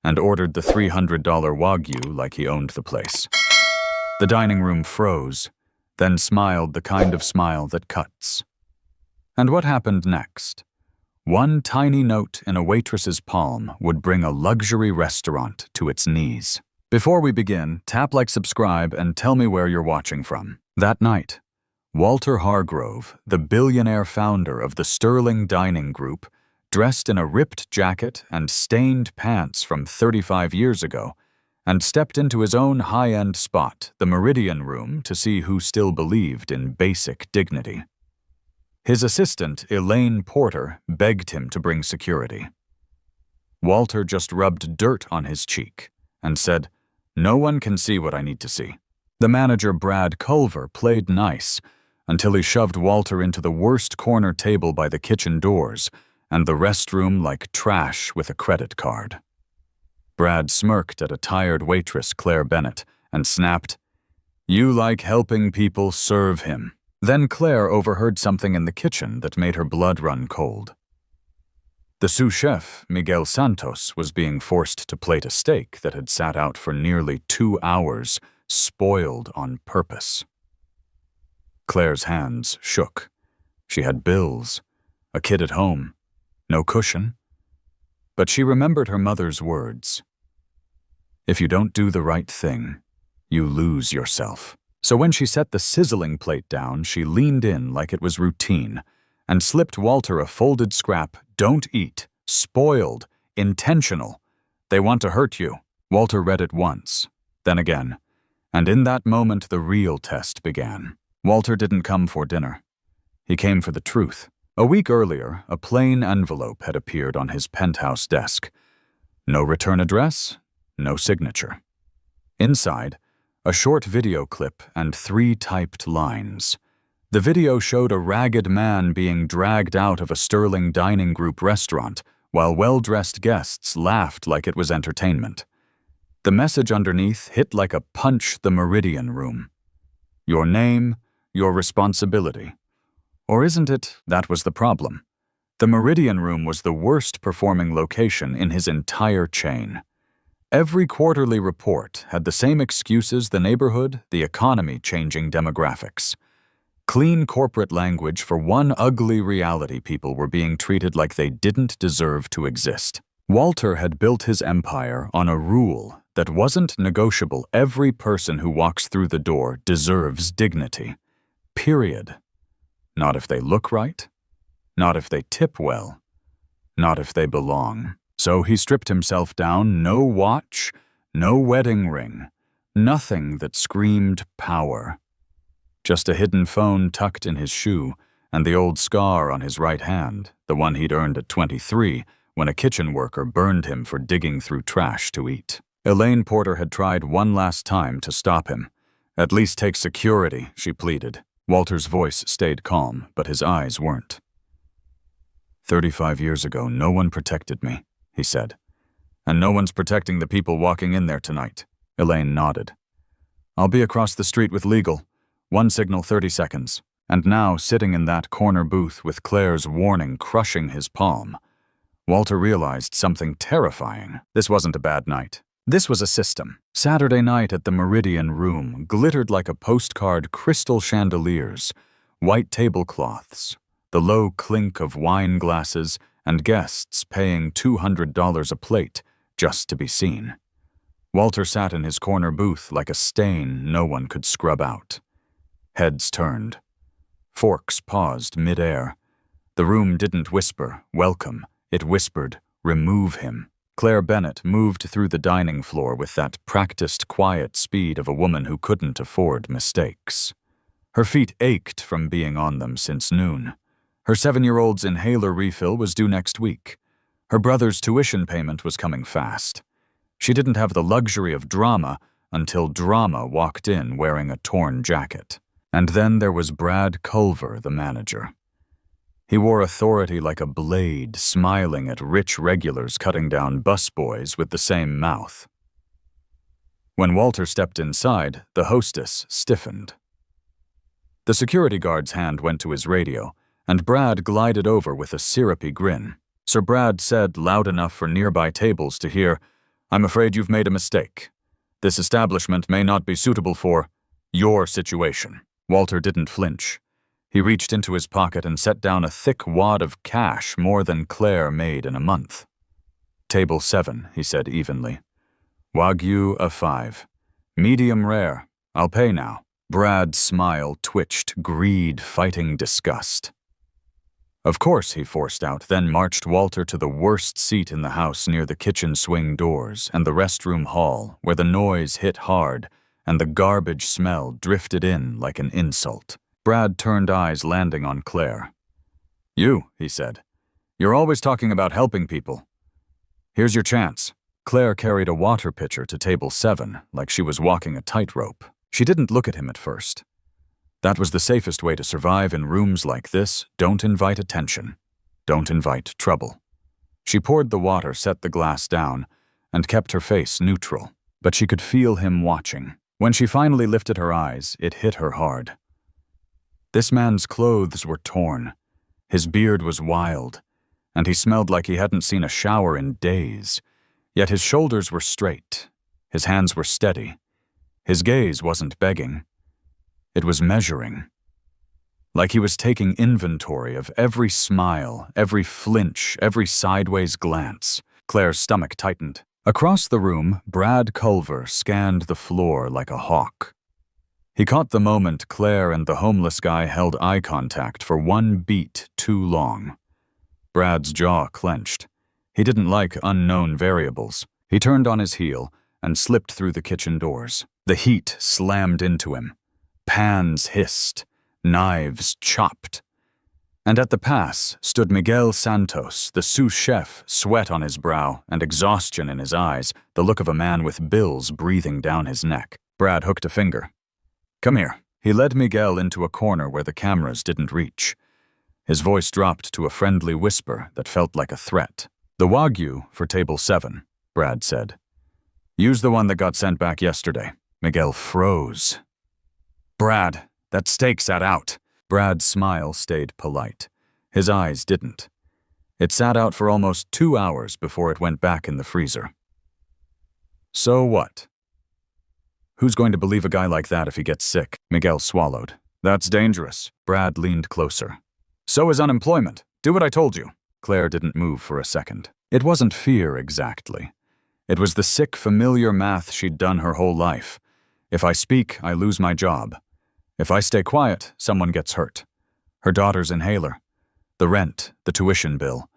and ordered the $300 Wagyu like he owned the place. The dining room froze, then smiled the kind of smile that cuts. And what happened next? One tiny note in a waitress's palm would bring a luxury restaurant to its knees. Before we begin, tap like, subscribe, and tell me where you're watching from. That night, Walter Hargrove, the billionaire founder of the Sterling Dining Group, dressed in a ripped jacket and stained pants from 35 years ago, and stepped into his own high-end spot, the Meridian Room, to see who still believed in basic dignity. His assistant, Elaine Porter, begged him to bring security. Walter just rubbed dirt on his cheek and said, "No one can see what I need to see." The manager, Brad Culver, played nice until he shoved Walter into the worst corner table by the kitchen doors and the restroom like trash with a credit card. Brad smirked at a tired waitress, Claire Bennett, and snapped, "You like helping people, serve him." Then Claire overheard something in the kitchen that made her blood run cold. The sous chef, Miguel Santos, was being forced to plate a steak that had sat out for nearly 2 hours, spoiled on purpose. Claire's hands shook. She had bills, a kid at home, no cushion. But she remembered her mother's words. If you don't do the right thing, you lose yourself. So when she set the sizzling plate down, she leaned in like it was routine and slipped Walter a folded scrap. "Don't eat. Spoiled. Intentional. They want to hurt you." Walter read it once, then again, and in that moment the real test began. Walter didn't come for dinner. He came for the truth. A week earlier, a plain envelope had appeared on his penthouse desk. No return address, no signature. Inside, a short video clip and 3 typed lines. The video showed a ragged man being dragged out of a Sterling Dining Group restaurant while well-dressed guests laughed like it was entertainment. The message underneath hit like a punch the Meridian Room. Your name, your responsibility. Or isn't it? That was the problem. The Meridian Room was the worst performing location in his entire chain. Every quarterly report had the same excuses: the neighborhood, the economy, changing demographics. Clean corporate language for one ugly reality: people were being treated like they didn't deserve to exist. Walter had built his empire on a rule that wasn't negotiable. Every person who walks through the door deserves dignity. Period. Not if they look right, not if they tip well, not if they belong. So he stripped himself down. No watch, no wedding ring, nothing that screamed power. Just a hidden phone tucked in his shoe and the old scar on his right hand, the one he'd earned at 23 when a kitchen worker burned him for digging through trash to eat. Elaine Porter had tried one last time to stop him. "At least take security," she pleaded. Walter's voice stayed calm, but his eyes weren't. 35 years ago, no one protected me, he said. "And no one's protecting the people walking in there tonight." Elaine nodded. "I'll be across the street with legal. One signal, 30 seconds. And now, sitting in that corner booth with Claire's warning crushing his palm, Walter realized something terrifying. This wasn't a bad night. This was a system. Saturday night at the Meridian Room glittered like a postcard: crystal chandeliers, white tablecloths, the low clink of wine glasses, and guests paying $200 a plate just to be seen. Walter sat in his corner booth like a stain no one could scrub out. Heads turned. Forks paused mid-air. The room didn't whisper, "Welcome." It whispered, "Remove him." Claire Bennett moved through the dining floor with that practiced, quiet speed of a woman who couldn't afford mistakes. Her feet ached from being on them since noon. Her 7-year-old's inhaler refill was due next week. Her brother's tuition payment was coming fast. She didn't have the luxury of drama until drama walked in wearing a torn jacket. And then there was Brad Culver, the manager. He wore authority like a blade, smiling at rich regulars cutting down busboys with the same mouth. When Walter stepped inside, the hostess stiffened. The security guard's hand went to his radio, and Brad glided over with a syrupy grin. Sir Brad said, loud enough for nearby tables to hear, I'm afraid you've made a mistake. This establishment may not be suitable for your situation. Walter didn't flinch. He reached into his pocket and set down a thick wad of cash, more than Claire made in a month. Table 7, he said evenly. Wagyu a 5. Medium rare. I'll pay now. Brad's smile twitched, greed fighting disgust. Of course, he forced out, then marched Walter to the worst seat in the house near the kitchen swing doors and the restroom hall, where the noise hit hard and the garbage smell drifted in like an insult. Brad turned, eyes landing on Claire. You, he said. You're always talking about helping people. Here's your chance. Claire carried a water pitcher to table 7, like she was walking a tightrope. She didn't look at him at first. That was the safest way to survive in rooms like this. Don't invite attention. Don't invite trouble. She poured the water, set the glass down, and kept her face neutral. But she could feel him watching. When she finally lifted her eyes, it hit her hard. This man's clothes were torn. His beard was wild, and he smelled like he hadn't seen a shower in days. Yet his shoulders were straight. His hands were steady. His gaze wasn't begging. It was measuring. Like he was taking inventory of every smile, every flinch, every sideways glance. Claire's stomach tightened. Across the room, Brad Culver scanned the floor like a hawk. He caught the moment Claire and the homeless guy held eye contact for one beat too long. Brad's jaw clenched. He didn't like unknown variables. He turned on his heel and slipped through the kitchen doors. The heat slammed into him. Pans hissed. Knives chopped. And at the pass stood Miguel Santos, the sous chef, sweat on his brow and exhaustion in his eyes, the look of a man with bills breathing down his neck. Brad hooked a finger. Come here. He led Miguel into a corner where the cameras didn't reach. His voice dropped to a friendly whisper that felt like a threat. The Wagyu for table 7, Brad said. Use the one that got sent back yesterday. Miguel froze. Brad, that steak sat out. Brad's smile stayed polite. His eyes didn't. It sat out for almost 2 hours before it went back in the freezer. So what? Who's going to believe a guy like that if he gets sick? Miguel swallowed. That's dangerous. Brad leaned closer. So is unemployment. Do what I told you. Claire didn't move for a second. It wasn't fear exactly. It was the sick, familiar math she'd done her whole life. If I speak, I lose my job. If I stay quiet, someone gets hurt. Her daughter's inhaler, the rent, the tuition bill,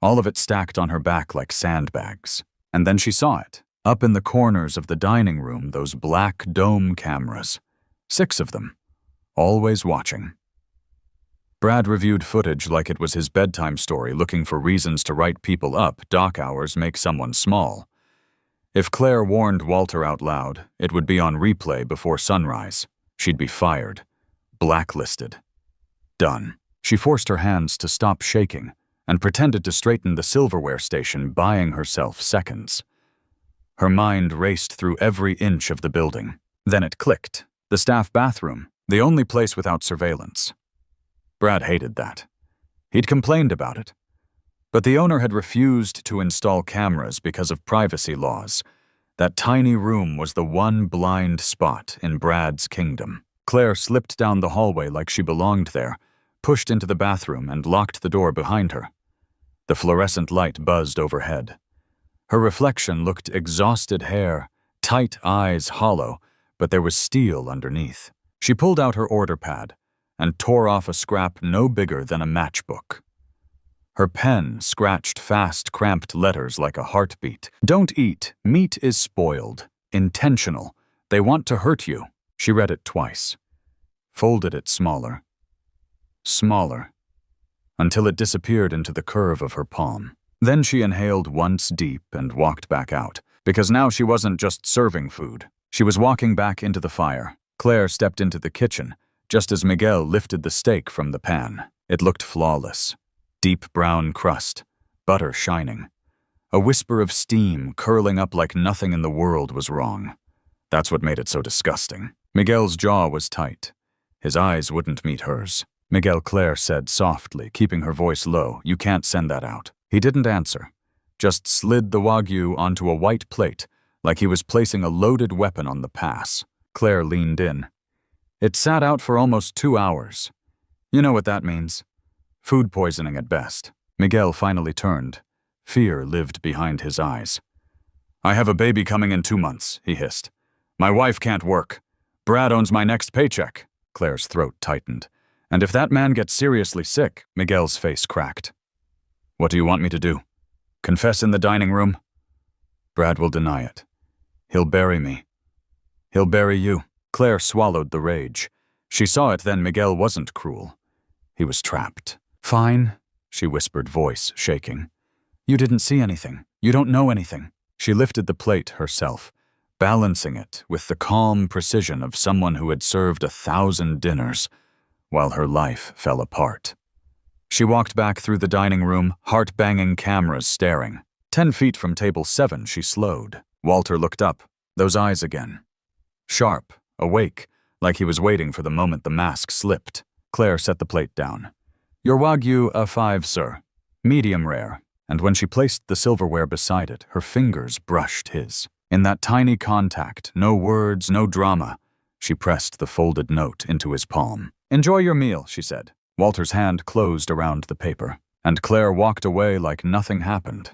all of it stacked on her back like sandbags. And then she saw it. Up in the corners of the dining room, those black dome cameras. 6 of them. Always watching. Brad reviewed footage like it was his bedtime story, looking for reasons to write people up. Dock hours make someone small. If Claire warned Walter out loud, it would be on replay before sunrise. She'd be fired. Blacklisted. Done. She forced her hands to stop shaking and pretended to straighten the silverware station, buying herself seconds. Her mind raced through every inch of the building. Then it clicked. The staff bathroom, the only place without surveillance. Brad hated that. He'd complained about it. But the owner had refused to install cameras because of privacy laws. That tiny room was the one blind spot in Brad's kingdom. Claire slipped down the hallway like she belonged there, pushed into the bathroom and locked the door behind her. The fluorescent light buzzed overhead. Her reflection looked exhausted hair, tight eyes hollow, but there was steel underneath. She pulled out her order pad and tore off a scrap no bigger than a matchbook. Her pen scratched fast, cramped letters like a heartbeat. Don't eat. Meat is spoiled. Intentional. They want to hurt you. She read it twice. Folded it smaller. Smaller. Until it disappeared into the curve of her palm. Then she inhaled once deep and walked back out. Because now she wasn't just serving food. She was walking back into the fire. Claire stepped into the kitchen, just as Miguel lifted the steak from the pan. It looked flawless. Deep brown crust, butter shining. A whisper of steam curling up like nothing in the world was wrong. That's what made it so disgusting. Miguel's jaw was tight. His eyes wouldn't meet hers. Miguel, Claire said softly, keeping her voice low, "You can't send that out." He didn't answer. just slid the Wagyu onto a white plate like he was placing a loaded weapon on the pass. Claire leaned in. It sat out for almost 2 hours. You know what that means. Food poisoning at best. Miguel finally turned. Fear lived behind his eyes. I have a baby coming in 2 months, he hissed. My wife can't work. Brad owns my next paycheck. Claire's throat tightened. And if that man gets seriously sick, Miguel's face cracked. What do you want me to do? Confess in the dining room? Brad will deny it. He'll bury me. He'll bury you. Claire swallowed the rage. She saw it then Miguel wasn't cruel. He was trapped. Fine, she whispered, voice shaking. You didn't see anything. You don't know anything. She lifted the plate herself, balancing it with the calm precision of someone who had served 1,000 dinners, while her life fell apart. She walked back through the dining room, heart-banging cameras staring. 10 feet from table 7, she slowed. Walter looked up, those eyes again. Sharp, awake, like he was waiting for the moment the mask slipped. Claire set the plate down. Your Wagyu a 5, sir. Medium rare. And when she placed the silverware beside it, her fingers brushed his. In that tiny contact, no words, no drama, she pressed the folded note into his palm. Enjoy your meal, she said. Walter's hand closed around the paper, and Claire walked away like nothing happened,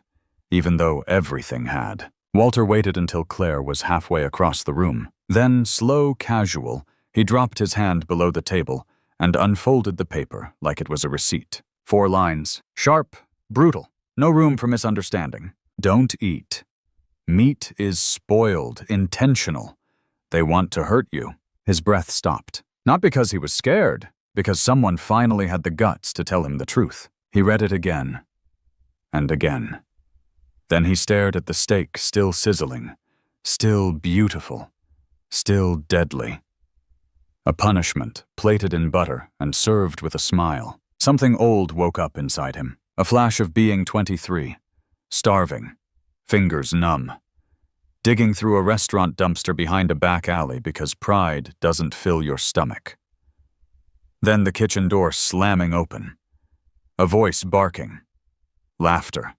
even though everything had. Walter waited until Claire was halfway across the room. Then, slow, casual, he dropped his hand below the table and unfolded the paper like it was a receipt. 4 lines. Sharp, brutal. No room for misunderstanding. Don't eat. Meat is spoiled, intentional. They want to hurt you. His breath stopped. Not because he was scared, because someone finally had the guts to tell him the truth. He read it again. And again. Then he stared at the steak still sizzling, still beautiful, still deadly. A punishment, plated in butter and served with a smile. Something old woke up inside him. A flash of being 23. Starving. Fingers numb. Digging through a restaurant dumpster behind a back alley because pride doesn't fill your stomach. Then the kitchen door slamming open. A voice barking. Laughter.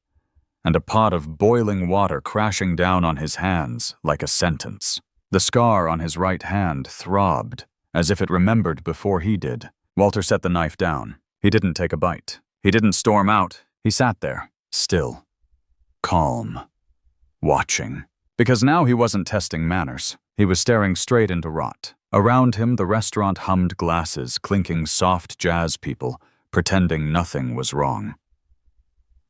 And a pot of boiling water crashing down on his hands like a sentence. The scar on his right hand throbbed, as if it remembered before he did. Walter set the knife down. He didn't take a bite. He didn't storm out. He sat there, still, calm, watching. Because now he wasn't testing manners. He was staring straight into rot. Around him, the restaurant hummed glasses, clinking soft jazz people, pretending nothing was wrong.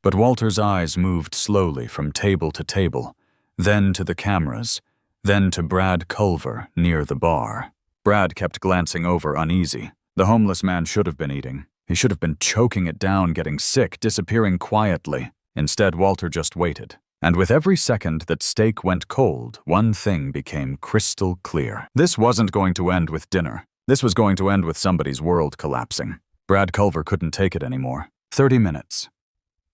But Walter's eyes moved slowly from table to table, then to the cameras, then to Brad Culver near the bar. Brad kept glancing over uneasy. The homeless man should have been eating. He should have been choking it down, getting sick, disappearing quietly. Instead, Walter just waited. And with every second that steak went cold, one thing became crystal clear. This wasn't going to end with dinner. This was going to end with somebody's world collapsing. Brad Culver couldn't take it anymore. 30 minutes.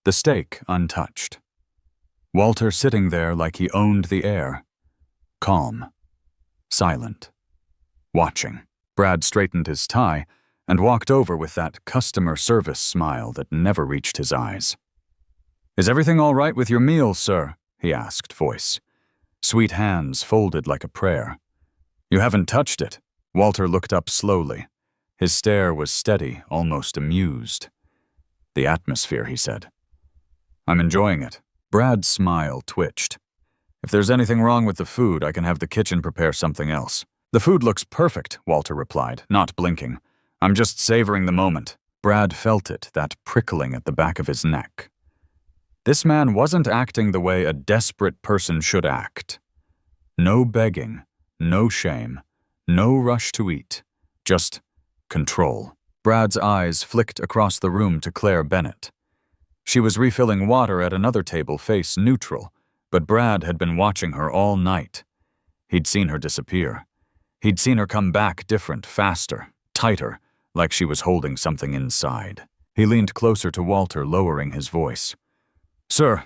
The steak untouched. Walter sitting there like he owned the air. Calm. Silent. Watching. Brad straightened his tie and walked over with that customer service smile that never reached his eyes. Is everything all right with your meal, sir? He asked, voice. Sweet hands folded like a prayer. You haven't touched it. Walter looked up slowly. His stare was steady, almost amused. The atmosphere, he said. I'm enjoying it. Brad's smile twitched. If there's anything wrong with the food, I can have the kitchen prepare something else. The food looks perfect, Walter replied, not blinking. I'm just savoring the moment. Brad felt it, that prickling at the back of his neck. This man wasn't acting the way a desperate person should act. No begging, no shame, no rush to eat, just control. Brad's eyes flicked across the room to Claire Bennett. She was refilling water at another table, face neutral, but Brad had been watching her all night. He'd seen her disappear. He'd seen her come back different, faster, tighter, like she was holding something inside. He leaned closer to Walter, lowering his voice. Sir,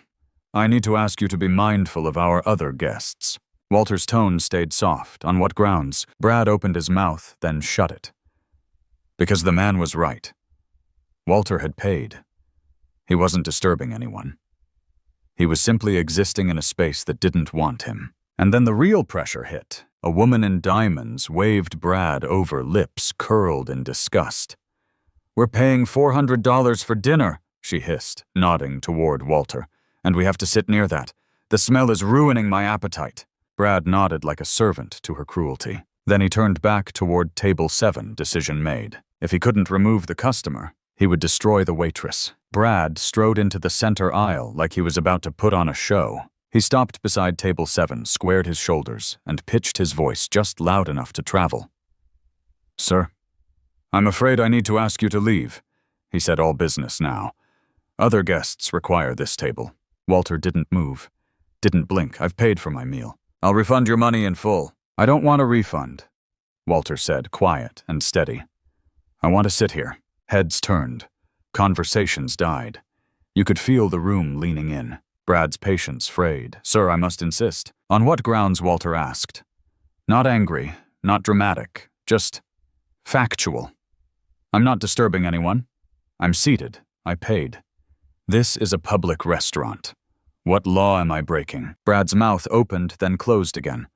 I need to ask you to be mindful of our other guests. Walter's tone stayed soft. On what grounds? Brad opened his mouth, then shut it. Because the man was right. Walter had paid. He wasn't disturbing anyone. He was simply existing in a space that didn't want him. And then the real pressure hit. A woman in diamonds waved Brad over, lips curled in disgust. "We're paying $400 for dinner," she hissed, nodding toward Walter. "And we have to sit near that. The smell is ruining my appetite." Brad nodded like a servant to her cruelty. Then he turned back toward table 7, decision made. If he couldn't remove the customer, he would destroy the waitress. Brad strode into the center aisle like he was about to put on a show. He stopped beside table 7, squared his shoulders, and pitched his voice just loud enough to travel. "Sir, I'm afraid I need to ask you to leave," he said, all business now. "Other guests require this table." Walter didn't move, didn't blink. "I've paid for my meal. I'll refund your money in full." "I don't want a refund," Walter said, quiet and steady. "I want to sit here." Heads turned. Conversations died. You could feel the room leaning in. Brad's patience frayed. "Sir, I must insist." "On what grounds?" Walter asked. "Not angry, not dramatic, just factual. I'm not disturbing anyone. I'm seated. I paid. This is a public restaurant. What law am I breaking?" Brad's mouth opened, then closed again.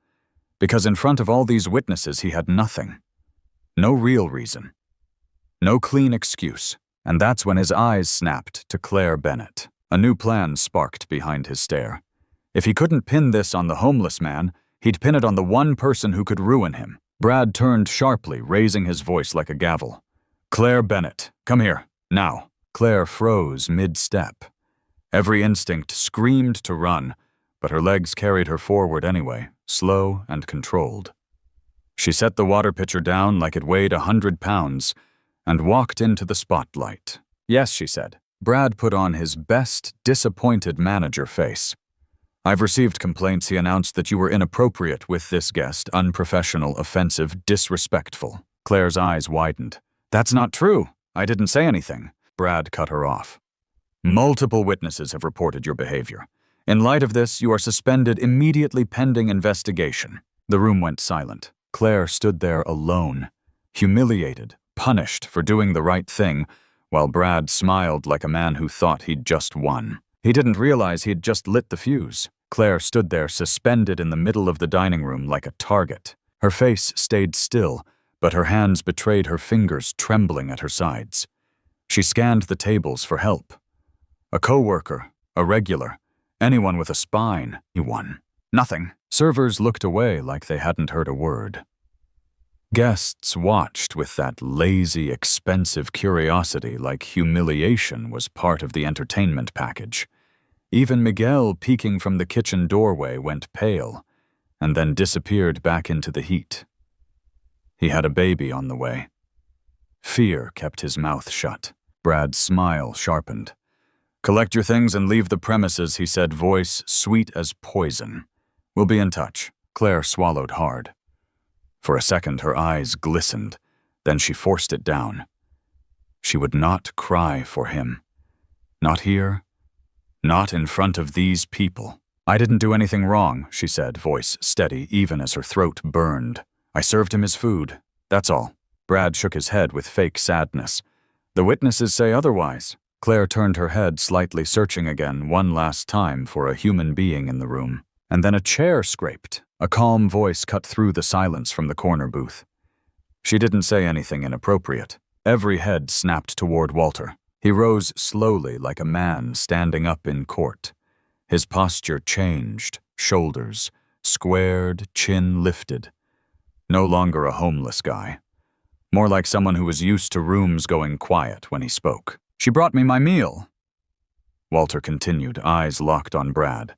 Because in front of all these witnesses he had nothing. No real reason. No clean excuse. And that's when his eyes snapped to Claire Bennett. A new plan sparked behind his stare. If he couldn't pin this on the homeless man, he'd pin it on the one person who could ruin him. Brad turned sharply, raising his voice like a gavel. "Claire Bennett, come here, now." Claire froze mid-step. Every instinct screamed to run, but her legs carried her forward anyway, slow and controlled. She set the water pitcher down like it weighed 100 pounds and walked into the spotlight. "Yes," she said. Brad put on his best disappointed manager face. "I've received complaints," he announced, "that you were inappropriate with this guest, unprofessional, offensive, disrespectful." Claire's eyes widened. "That's not true. I didn't say anything." Brad cut her off. "Multiple witnesses have reported your behavior. In light of this, you are suspended immediately pending investigation." The room went silent. Claire stood there alone, humiliated, punished for doing the right thing, while Brad smiled like a man who thought he'd just won. He didn't realize he'd just lit the fuse. Claire stood there suspended in the middle of the dining room like a target. Her face stayed still, but her hands betrayed her fingers trembling at her sides. She scanned the tables for help. A coworker, a regular, anyone with a spine, he won. Nothing. Servers looked away like they hadn't heard a word. Guests watched with that lazy, expensive curiosity like humiliation was part of the entertainment package. Even Miguel, peeking from the kitchen doorway, went pale, and then disappeared back into the heat. He had a baby on the way. Fear kept his mouth shut. Brad's smile sharpened. "Collect your things and leave the premises," he said, voice sweet as poison. "We'll be in touch." Claire swallowed hard. For a second, her eyes glistened. Then she forced it down. She would not cry for him. Not here. Not in front of these people. "I didn't do anything wrong," she said, voice steady, even as her throat burned. "I served him his food. That's all." Brad shook his head with fake sadness. "The witnesses say otherwise." Claire turned her head slightly, searching again one last time for a human being in the room. And then a chair scraped. A calm voice cut through the silence from the corner booth. She didn't say anything inappropriate. Every head snapped toward Walter. He rose slowly like a man standing up in court. His posture changed, shoulders squared, chin lifted. No longer a homeless guy. More like someone who was used to rooms going quiet when he spoke. "She brought me my meal," Walter continued, eyes locked on Brad.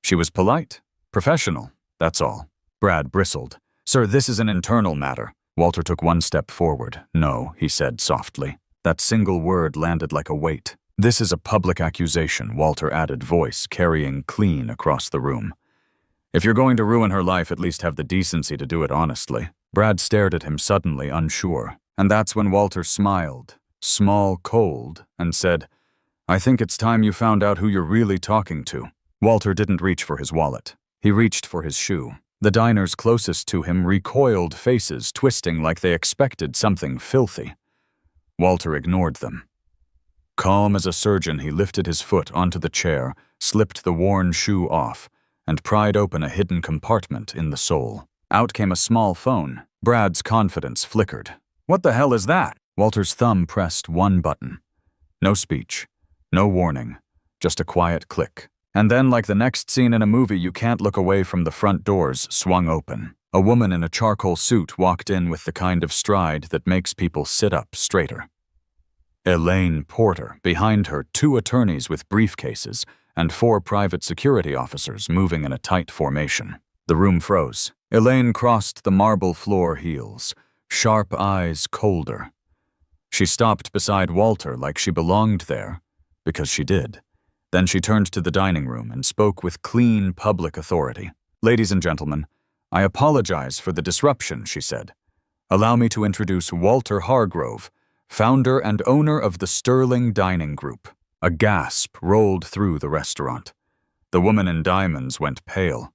"She was polite, professional, that's all." Brad bristled. "Sir, this is an internal matter." Walter took one step forward. "No," he said softly. That single word landed like a weight. "This is a public accusation," Walter added, voice carrying clean across the room. "If you're going to ruin her life, at least have the decency to do it honestly." Brad stared at him, suddenly unsure. And that's when Walter smiled, small, cold, and said, "I think it's time you found out who you're really talking to." Walter didn't reach for his wallet. He reached for his shoe. The diners closest to him recoiled, faces twisting like they expected something filthy. Walter ignored them. Calm as a surgeon, he lifted his foot onto the chair, slipped the worn shoe off, and pried open a hidden compartment in the sole. Out came a small phone. Brad's confidence flickered. "What the hell is that?" Walter's thumb pressed one button. No speech, no warning, just a quiet click. And then, like the next scene in a movie you can't look away from, the front doors swung open. A woman in a charcoal suit walked in with the kind of stride that makes people sit up straighter. Elaine Porter, behind her 2 attorneys with briefcases and 4 private security officers moving in a tight formation. The room froze. Elaine crossed the marble floor heels, sharp eyes colder. She stopped beside Walter like she belonged there, because she did. Then she turned to the dining room and spoke with clean public authority. "Ladies and gentlemen, I apologize for the disruption," she said. "Allow me to introduce Walter Hargrove, founder and owner of the Sterling Dining Group." A gasp rolled through the restaurant. The woman in diamonds went pale.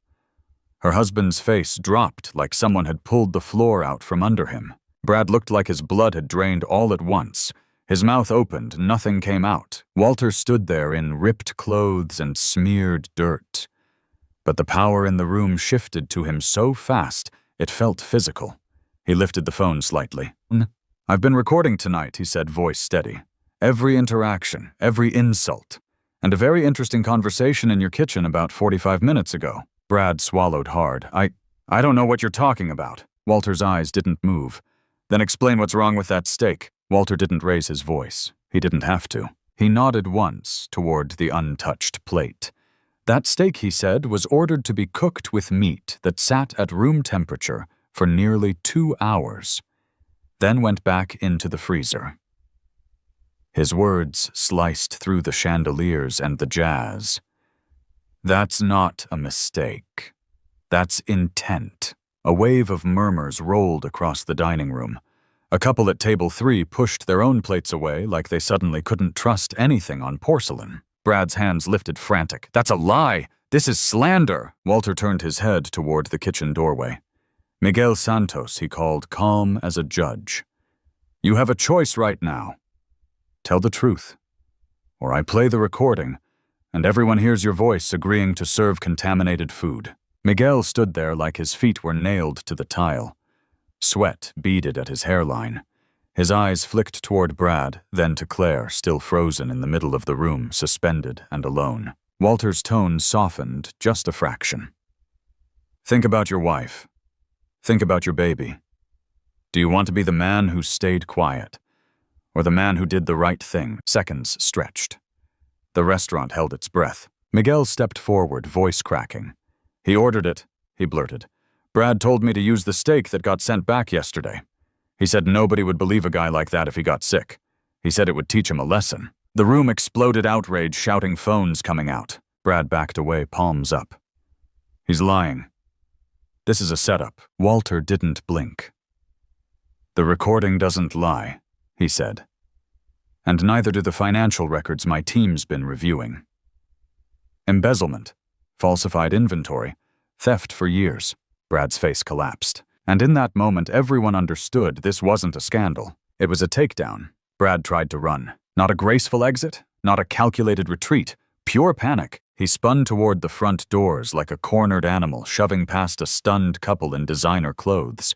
Her husband's face dropped like someone had pulled the floor out from under him. Brad looked like his blood had drained all at once. His mouth opened, nothing came out. Walter stood there in ripped clothes and smeared dirt. But the power in the room shifted to him so fast, it felt physical. He lifted the phone slightly. "I've been recording tonight," he said, voice steady. "Every interaction, every insult, and a very interesting conversation in your kitchen about 45 minutes ago." Brad swallowed hard. I don't know what you're talking about." Walter's eyes didn't move. "Then explain what's wrong with that steak." Walter didn't raise his voice. He didn't have to. He nodded once toward the untouched plate. That steak, he said, was ordered to be cooked with meat that sat at room temperature for nearly 2 hours, then went back into the freezer. His words sliced through the chandeliers and the jazz. "That's not a mistake. That's intent." A wave of murmurs rolled across the dining room. A couple at table 3 pushed their own plates away like they suddenly couldn't trust anything on porcelain. Brad's hands lifted frantic. "That's a lie! This is slander!" Walter turned his head toward the kitchen doorway. "Miguel Santos," he called, calm as a judge. "You have a choice right now. Tell the truth, or I play the recording, and everyone hears your voice agreeing to serve contaminated food." Miguel stood there like his feet were nailed to the tile. Sweat beaded at his hairline. His eyes flicked toward Brad, then to Claire, still frozen in the middle of the room, suspended and alone. Walter's tone softened just a fraction. "Think about your wife. Think about your baby. Do you want to be the man who stayed quiet, or the man who did the right thing?" Seconds stretched. The restaurant held its breath. Miguel stepped forward, voice cracking. "He ordered it," he blurted. "Brad told me to use the steak that got sent back yesterday. He said nobody would believe a guy like that if he got sick. He said it would teach him a lesson." The room exploded outrage, shouting, phones coming out. Brad backed away, palms up. "He's lying. This is a setup." Walter didn't blink. "The recording doesn't lie," he said. "And neither do the financial records my team's been reviewing. Embezzlement, falsified inventory, theft for years." Brad's face collapsed. And in that moment, everyone understood this wasn't a scandal. It was a takedown. Brad tried to run. Not a graceful exit, not a calculated retreat. Pure panic. He spun toward the front doors like a cornered animal, shoving past a stunned couple in designer clothes.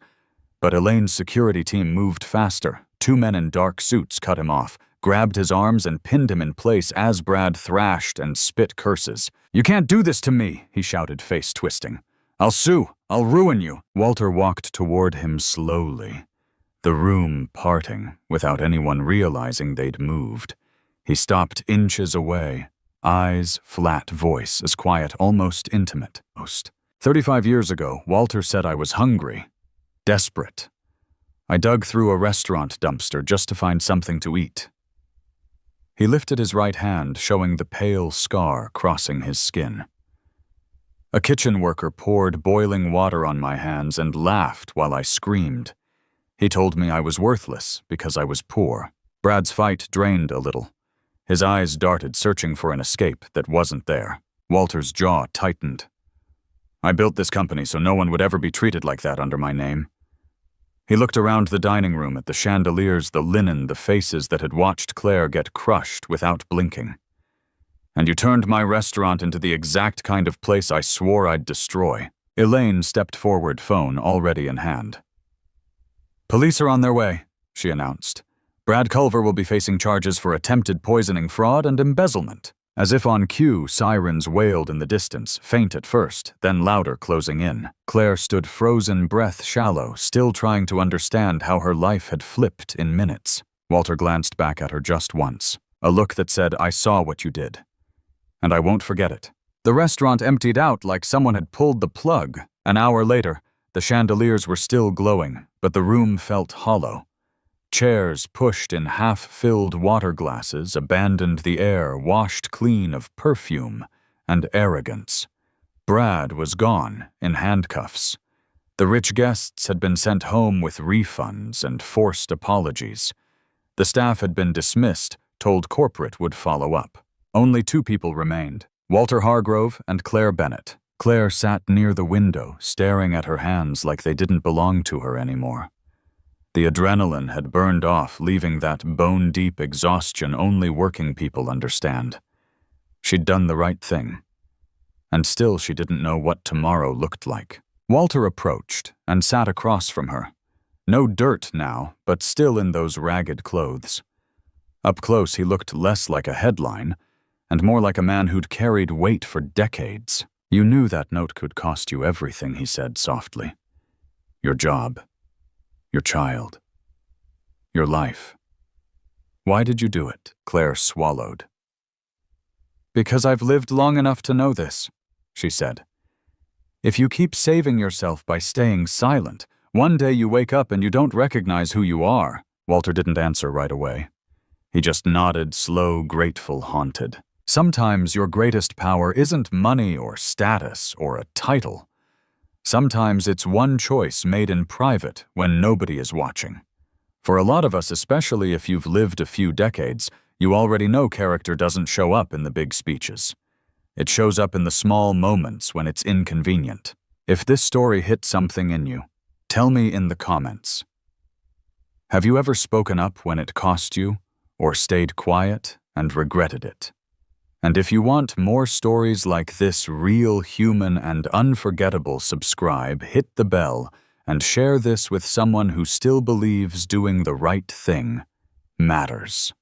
But Elaine's security team moved faster. 2 men in dark suits cut him off, grabbed his arms and pinned him in place as Brad thrashed and spit curses. "You can't do this to me," he shouted, face twisting. "I'll sue. I'll ruin you." Walter walked toward him slowly, the room parting without anyone realizing they'd moved. He stopped inches away, eyes flat, voice as quiet, almost intimate. 35 years ago, Walter said I was hungry, desperate. I dug through a restaurant dumpster just to find something to eat. He lifted his right hand, showing the pale scar crossing his skin. A kitchen worker poured boiling water on my hands and laughed while I screamed. He told me I was worthless because I was poor. Brad's fight drained a little. His eyes darted, searching for an escape that wasn't there. Walter's jaw tightened. "I built this company so no one would ever be treated like that under my name. He looked around the dining room at the chandeliers, the linen, the faces that had watched Claire get crushed without blinking. And you turned my restaurant into the exact kind of place I swore I'd destroy. Elaine stepped forward, phone already in hand. Police are on their way, she announced. Brad Culver will be facing charges for attempted poisoning, fraud, and embezzlement. As if on cue, sirens wailed in the distance, faint at first, then louder, closing in. Claire stood frozen, breath shallow, still trying to understand how her life had flipped in minutes. Walter glanced back at her just once, a look that said, "I saw what you did. And I won't forget it." The restaurant emptied out like someone had pulled the plug. An hour later, the chandeliers were still glowing, but the room felt hollow. Chairs pushed in half-filled water glasses abandoned the air washed clean of perfume and arrogance. Brad was gone, in handcuffs. The rich guests had been sent home with refunds and forced apologies. The staff had been dismissed, told corporate would follow up. Only two people remained, Walter Hargrove and Claire Bennett. Claire sat near the window, staring at her hands like they didn't belong to her anymore. The adrenaline had burned off, leaving that bone-deep exhaustion only working people understand. She'd done the right thing. And still she didn't know what tomorrow looked like. Walter approached and sat across from her. No dirt now, but still in those ragged clothes. Up close he looked less like a headline, and more like a man who'd carried weight for decades. "You knew that note could cost you everything," he said softly. "Your job. Your child. Your life. Why did you do it?" Claire swallowed. "Because I've lived long enough to know this," she said. "If you keep saving yourself by staying silent, one day you wake up and you don't recognize who you are." Walter didn't answer right away. He just nodded, slow, grateful, haunted. Sometimes your greatest power isn't money or status or a title. Sometimes it's one choice made in private when nobody is watching. For a lot of us, especially if you've lived a few decades, you already know character doesn't show up in the big speeches. It shows up in the small moments when it's inconvenient. If this story hit something in you, tell me in the comments. Have you ever spoken up when it cost you, or stayed quiet and regretted it? And if you want more stories like this, real, human, and unforgettable, subscribe, hit the bell, and share this with someone who still believes doing the right thing matters.